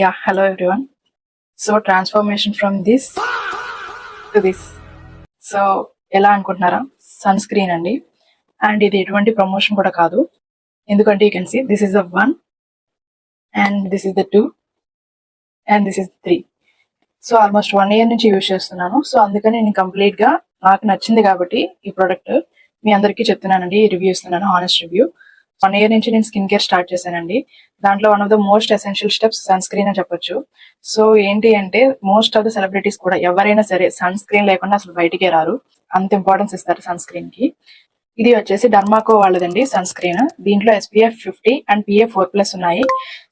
Yeah, hello everyone. So transformation from this to this. So ఎలా అనుకుంటున్నారా? Sun screen అండి. And ఇది ఎటువంటి ప్రమోషన్ కూడా కాదు. ఎందుకంటే you can see this is the 1 and this is the 2 and this is 3. So almost 1 year నుంచి use చేస్తున్నాను. సో అందుకని నేను కంప్లీట్ గా నాకు నచ్చింది కాబట్టి ఈ ప్రోడక్ట్ మీ అందరికీ చెప్తున్నానండి. రివ్యూ ఇస్తున్నాను, హానెస్ట్ రివ్యూ. 1 year నుంచి నేను స్కిన్ కేర్ స్టార్ట్ చేశానండి. దాంట్లో one of the most essential steps sunscreen అని చెప్పొచ్చు. సో ఏంటి అంటే మోస్ట్ ఆఫ్ ద సెలబ్రిటీస్ కూడా ఎవరైనా సరే సన్ స్క్రీన్ లేకుండా అసలు బయటికే రారు. అంత ఇంపార్టెన్స్ ఇస్తారు సన్ స్క్రీన్ కి. ఇది వచ్చేసి డర్మాకో వాళ్ళదండి సన్ స్క్రీన్. దీంట్లో SPF 50 అండ్ PA 4+ ఉన్నాయి.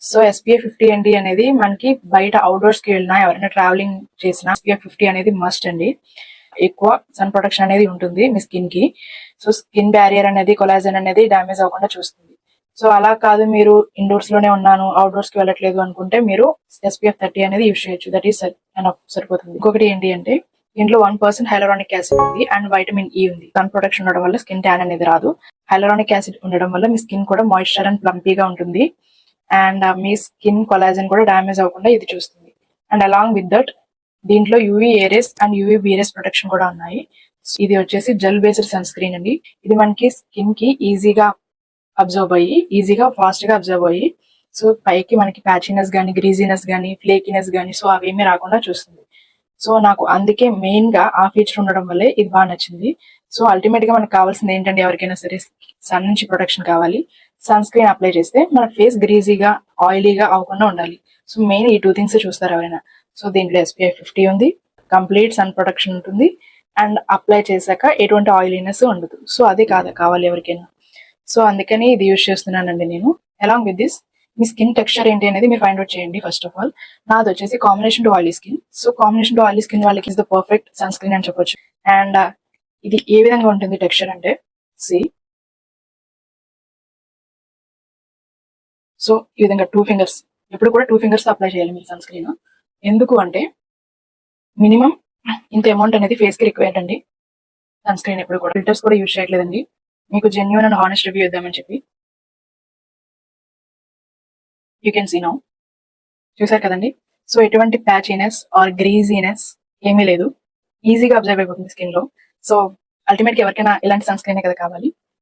సో SPF 50 ఏంటి అనేది మనకి బయట అవుట్డోర్స్ కి వెళ్ళినా ఎవరైనా ట్రావెలింగ్ చేసినా SPF 50 అనేది మస్ట్ అండి. ఎక్కువ సన్ ప్రొటెక్షన్ అనేది ఉంటుంది మీ స్కిన్ కి. సో స్కిన్ బ్యారియర్ అనేది, కొలాజన్ అనేది డ్యామేజ్ అవ్వకుండా చూస్తుంది. సో అలా కాదు, మీరు ఇండోర్స్ లోనే ఉన్నాను, అవుట్డోర్స్ కి వెళ్ళట్లేదు అనుకుంటే మీరు SPF 30 అనేది యూజ్ చేయొచ్చు. దట్ ఈస్ సరిపోతుంది. ఇంకొకటి ఏంటి అంటే దీంట్లో 1% హైలరానిక్ యాసిడ్ ఉంది అండ్ వైటమిన్ E ఉంది. సన్ ప్రొటెక్షన్ ఉండడం వల్ల స్కిన్ ట్యాన్ అనేది రాదు. హైలరానిక్ యాసిడ్ ఉండడం వల్ల మీ స్కిన్ కూడా మాయిశ్చర్ అండ్ ప్లంపీగా ఉంటుంది. అండ్ మీ స్కిన్ కొలాజన్ కూడా డ్యామేజ్ అవ్వకుండా ఇది చూస్తుంది. అండ్ అలాంగ్ విత్ దట్ దీంట్లో UV A rays and UVB rays protection కూడా ఉన్నాయి. ఇది వచ్చేసి జెల్ బేస్డ్ సన్ స్క్రీన్ అండి. ఇది మనకి స్కిన్ కి ఈజీగా అబ్జర్వ్ అయ్యి, ఈజీగా ఫాస్ట్ గా అబ్జర్వ్ అయ్యి, సో పైకి మనకి ప్యాచినెస్ గానీ, గ్రీజీనెస్ గానీ, ఫ్లేకినెస్ గానీ సో అవేమీ రాకుండా చూస్తుంది. సో నాకు అందుకే మెయిన్ గా ఆ ఫీచర్ ఉండడం వల్లే ఇది బాగా నచ్చింది. సో అల్టిమేట్ గా మనకు కావాల్సింది ఏంటంటే ఎవరికైనా సరే సన్ నుంచి ప్రొటెక్షన్ కావాలి. సన్ స్క్రీన్ అప్లై చేస్తే మన ఫేస్ గ్రీజీగా, ఆయిలీగా అవ్వకుండా ఉండాలి. సో మెయిన్ ఈ 2 థింగ్స్ చూస్తారు ఎవరైనా. సో దీంట్లో SPF 50 ఉంది, కంప్లీట్ సన్ ప్రొటెక్షన్ ఉంటుంది, అండ్ అప్లై చేశాక ఎటువంటి ఆయిలీనెస్ ఉండదు. సో అది కావాలి ఎవరికైనా. సో అందుకని ఇది యూజ్ చేస్తున్నానండి నేను. అలాంగ్ విత్ దిస్ మీ స్కిన్ టెక్స్చర్ ఏంటి అనేది మీరు ఫైండ్ అవుట్ చేయండి. ఫస్ట్ ఆఫ్ ఆల్ నాది వచ్చేసి combination to oily skin. So combination to oily skin వాళ్ళకి is the perfect sunscreen అని చెప్పొచ్చు. అండ్ ఇది ఏ విధంగా ఉంటుంది టెక్స్చర్ అంటే సి. సో ఈ విధంగా 2 ఫింగర్స్, ఎప్పుడు కూడా 2 ఫింగర్స్ అప్లై చేయాలి మీరు సన్ స్క్రీన్. ఎందుకు అంటే మినిమం ఇంత అమౌంట్ అనేది ఫేస్ కి రిక్వైర్డ్ అండి. సన్ స్క్రీన్ ఎప్పుడు కూడా ఫిల్టర్స్ కూడా యూజ్ చేయట్లేదండి. మీకు జెన్యూన్ అండ్ హానెస్ట్ రివ్యూ ఇద్దామని చెప్పి. యూ కెన్ సీ నౌ, చూసారు కదండి. సో ఎటువంటి ప్యాచీనెస్ ఆర్ గ్రీజీనెస్ ఏమీ లేదు. ఈజీగా అబ్జర్వ్ అయిపోతుంది స్కిన్ లో. సో అల్టిమేట్ గా ఎవరికైనా ఇలాంటి సన్ స్క్రీన్ కదా కావాలి.